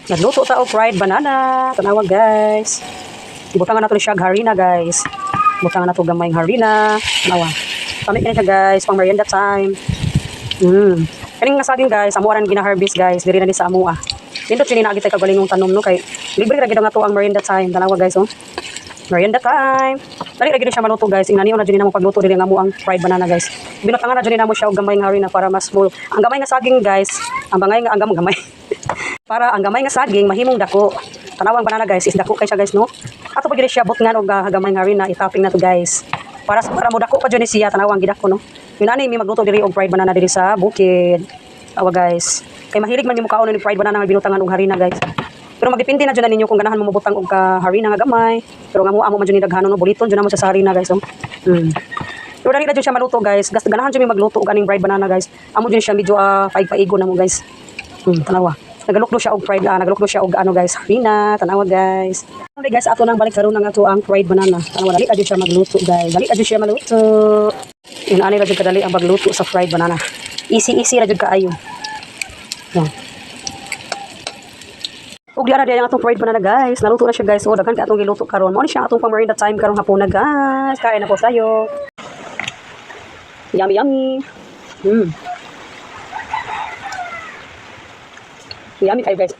Nagluto ta og fried banana. Tanawa guys. Ibutangan na to siya harina guys. Ibutangan na to gamay harina. Tanawa. Kami kini siya guys pang merienda time. Kaning nasaging guys, amo ran gina-harvest guys, diri na di sa amo ah. Dito sini na kita kagalingong tanom no kay libre ra gid nga to ang merienda time. Tanawa guys oh. Merienda time. Dali ra gid siya maluto guys. Ingani na diri na mo pagluto diri nga mo ang fried banana guys. Binutangan na diri na mo siya og gamay nga harina para mas smooth. Ang gamay nga saging guys, ang bangay nga ang gamay. Para ang gamay nga saging mahimong dako. Tanawang banana guys, is dako kay siya guys no. Ato pag siya butngan og gamay nga harina, itapping na to guys. Para mo dako pa jud ni siya tanawang gidako no. Yun ani mi magluto diri og fried banana diri sa bukid. Awa guys. Kay mahilig man mi mukaon ni fried banana nga binutangan og harina guys. Pero magdepende na jud na ninyo kung ganahan mo mabutang og harina nga gamay. Pero nga amo man jud ni daghanon no, buliton jud na mo sa harina guys no. Pero dali na jud siya maluto guys. Ganahan jud mi magluto og aning fried banana guys. Amo jud siya medyo paigo na mo guys. Tanawa. Nagaluklo siya og fried nagaluklo siya og ano guys, harina, tanawa guys. Okay guys, ato nang balik karon nga ato ang fried banana. Tanawa dali adyo siya magluto guys. Dali adyo siya maluto. Yun ani ra jud kadali ang pagluto sa fried banana. Easy ra jud kaayo. Yan. Ug diara diya ang atong fried banana guys. Naluto na siya guys. O daghan ka atong giluto karon. Mao ni siya atong pang merienda time karon hapon na guys. Kain na po tayo. Yummy yummy. Yummy kayo guys.